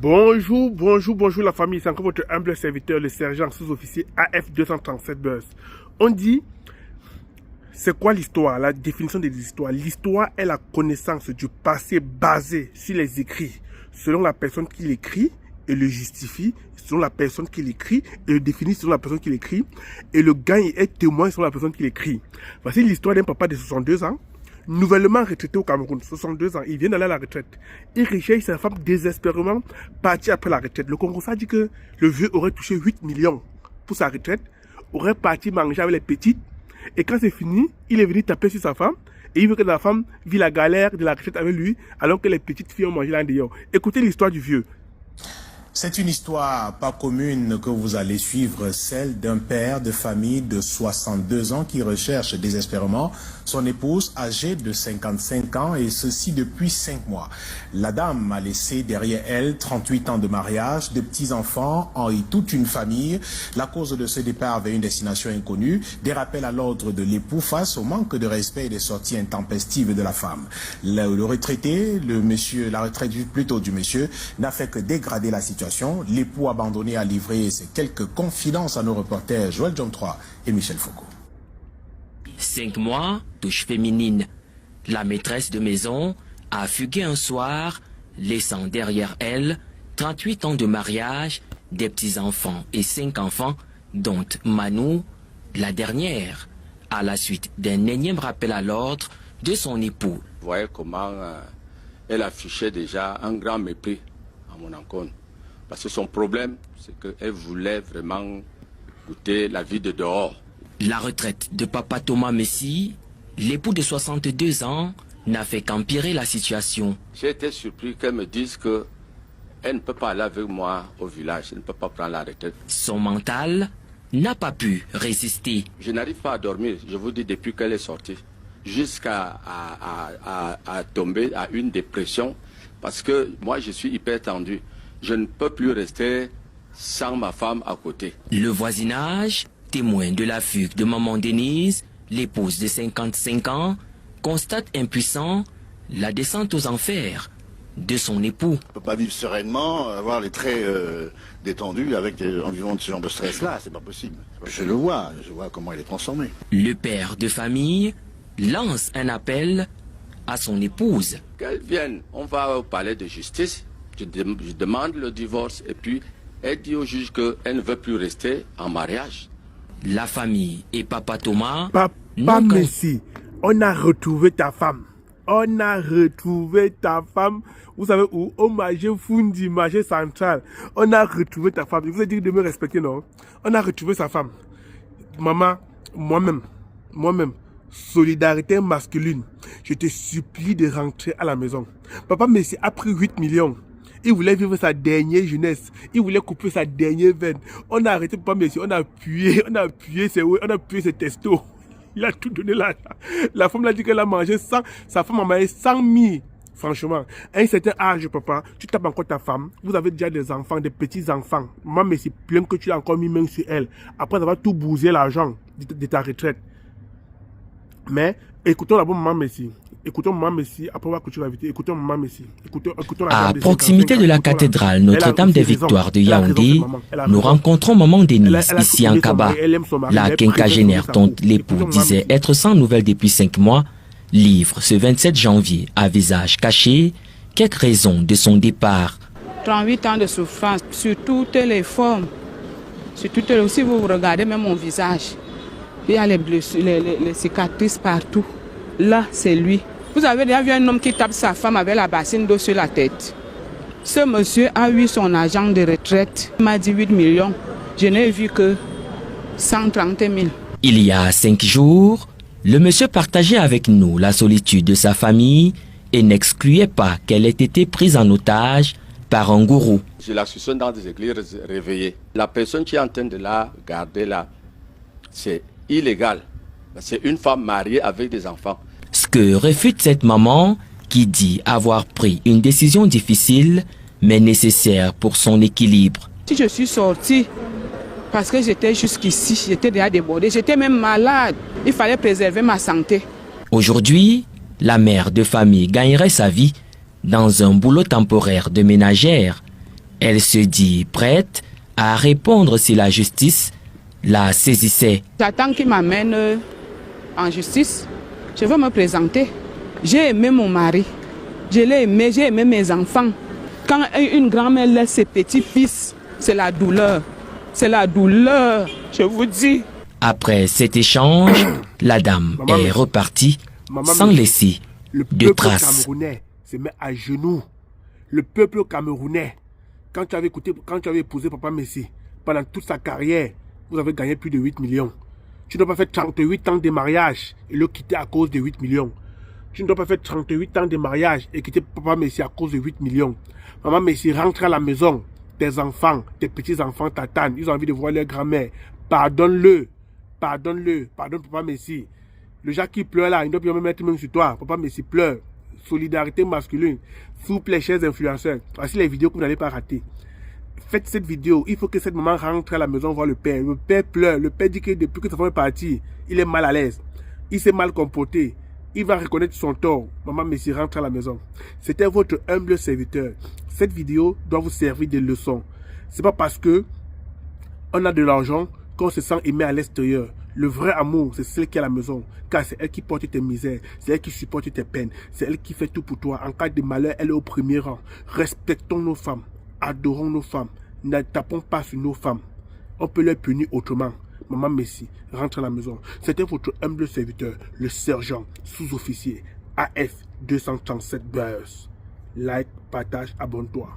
Bonjour la famille, c'est encore votre humble serviteur, le sergent sous-officier AF237 Buzz. On dit, c'est quoi l'histoire? La définition de l'histoire. L'histoire est la connaissance du passé basée sur les écrits, selon la personne qui l'écrit et le justifie, selon la personne qui l'écrit et le définit selon la personne qui l'écrit, et le gagne est témoin selon la personne qui l'écrit. Voici l'histoire d'un papa de 62 ans, nouvellement retraité au Cameroun, 62 ans, il vient d'aller à la retraite. Il recherche sa femme désespérément partie après la retraite. Le Congo a dit que le vieux aurait touché 8 millions pour sa retraite, aurait parti manger avec les petites, et quand c'est fini, il est venu taper sur sa femme, et il veut que la femme vit la galère de la retraite avec lui, alors que les petites filles ont mangé là dehors. Écoutez l'histoire du vieux. C'est une histoire pas commune que vous allez suivre, celle d'un père de famille de 62 ans qui recherche désespérément son épouse âgée de 55 ans et ceci depuis 5 mois. La dame a laissé derrière elle 38 ans de mariage, de petits-enfants et toute une famille. La cause de ce départ vers une destination inconnue, des rappels à l'ordre de l'époux face au manque de respect et des sorties intempestives de la femme. Le retraité, la retraite plutôt du monsieur, n'a fait que dégrader la situation. L'époux abandonné a livré ses quelques confidences à nos reporters Joël John 3 et Michel Foucault. 5 mois, touche féminine. La maîtresse de maison a fugué un soir, laissant derrière elle 38 ans de mariage, des petits-enfants et 5 enfants, dont Manou, la dernière, à la suite d'un énième rappel à l'ordre de son époux. Vous voyez comment elle affichait déjà un grand mépris à mon encontre. Parce que son problème, c'est qu'elle voulait vraiment goûter la vie de dehors. La retraite de papa Thomas Messi, l'époux de 62 ans, n'a fait qu'empirer la situation. J'ai été surpris qu'elle me dise qu'elle ne peut pas aller avec moi au village, elle ne peut pas prendre la retraite. Son mental n'a pas pu résister. Je n'arrive pas à dormir, je vous dis, depuis qu'elle est sortie, jusqu'à tomber à une dépression, parce que moi je suis hyper tendu. Je ne peux plus rester sans ma femme à côté. Le voisinage, témoin de la fugue de maman Denise, l'épouse de 55 ans, constate impuissant la descente aux enfers de son époux. On ne peut pas vivre sereinement, avoir les traits détendus en vivant de ce genre de stress-là, c'est pas possible. Je vois comment il est transformé. Le père de famille lance un appel à son épouse. Qu'elle vienne, on va au palais de justice. Je demande le divorce et puis elle dit au juge qu'elle ne veut plus rester en mariage. La famille et papa Thomas... Papa Messi, on a retrouvé ta femme. On a retrouvé ta femme. Vous savez où? Au marché Fundi, marché central. On a retrouvé ta femme. Je vous ai dit de me respecter, non? On a retrouvé sa femme. Maman, moi-même, solidarité masculine. Je te supplie de rentrer à la maison. Papa Messi a pris 8 millions. Il voulait vivre sa dernière jeunesse. Il voulait couper sa dernière veine. On a arrêté Papa Messi. On a appuyé ses testos. Il a tout donné là. La femme l'a dit qu'elle a mangé 100. Sa femme a mangé 100 000. Franchement, à un certain âge, papa, tu tapes encore ta femme. Vous avez déjà des enfants, des petits-enfants. Maman Messi, plein que tu as encore mis main sur elle. Après avoir tout bousillé l'argent de ta retraite. Mais écoutons d'abord Maman Messi. Écoutons Maman Messi, après on va continuer la vérité. Écoutons Maman Messi. Écoutons à proximité de la cathédrale Notre-Dame des Victoires de Yaoundé, nous rencontrons Maman Denise, ici en Kaba. La quinquagénaire dont l'époux disait être sans nouvelles depuis 5 mois, livre ce 27 janvier à visage caché quelques raisons de son départ. 38 ans de souffrance sur toutes les formes. Si vous regardez même mon visage, il y a les blessures, les cicatrices partout. Là, c'est lui. Vous avez déjà vu un homme qui tape sa femme avec la bassine d'eau sur la tête. Ce monsieur a eu son agent de retraite. Il m'a dit 8 millions. Je n'ai vu que 130 000. Il y a 5 jours, le monsieur partageait avec nous la solitude de sa famille et n'excluait pas qu'elle ait été prise en otage par un gourou. Je la soupçonne dans des églises réveillées. La personne qui est en train de la garder là, c'est illégal. C'est une femme mariée avec des enfants. Ce que réfute cette maman qui dit avoir pris une décision difficile mais nécessaire pour son équilibre. Si je suis sortie parce que j'étais jusqu'ici, j'étais déjà débordée, j'étais même malade. Il fallait préserver ma santé. Aujourd'hui, la mère de famille gagnerait sa vie dans un boulot temporaire de ménagère Elle se dit prête à répondre si la justice la saisissait. J'attends qu'il m'amène en justice. Je veux me présenter. J'ai aimé mon mari. Je l'ai aimé, j'ai aimé mes enfants. Quand une grand-mère laisse ses petits-fils, c'est la douleur. C'est la douleur, je vous dis. Après cet échange, la dame est repartie sans laisser de traces. Le peuple camerounais se met à genoux. Le peuple camerounais, quand tu avais épousé Papa Messi, pendant toute sa carrière, vous avez gagné plus de 8 millions. Tu n'as pas fait 38 ans de mariage et le quitter à cause de 8 millions. Tu ne dois pas faire 38 ans de mariage et quitter Papa Messi à cause de 8 millions. Maman Messi rentre à la maison. Tes enfants, tes petits-enfants t'attendent. Ils ont envie de voir leur grand-mère. Pardonne-le. Pardonne-le. Pardonne Papa Messi. Le gars qui pleure là, il ne doit pas mettre même sur toi. Papa Messi pleure. Solidarité masculine. S'il vous plaît, chers influenceurs. Voici les vidéos que vous n'allez pas rater. Faites cette vidéo. Il faut que cette maman rentre à la maison voir le père. Le père pleure. Le père dit que depuis que sa femme est partie, il est mal à l'aise. Il s'est mal comporté. Il va reconnaître son tort. Maman Messi rentre à la maison. C'était votre humble serviteur. Cette vidéo doit vous servir de leçon. C'est pas parce que on a de l'argent qu'on se sent aimé à l'extérieur. Le vrai amour, c'est celle qui est à la maison. Car c'est elle qui porte tes misères. C'est elle qui supporte tes peines. C'est elle qui fait tout pour toi. En cas de malheur, elle est au premier rang. Respectons nos femmes. Adorons nos femmes. Ne tapons pas sur nos femmes. On peut les punir autrement. Maman Messi rentre à la maison. C'était votre humble serviteur, le sergent sous-officier AF 237 Buzz. Like, partage, abonne-toi.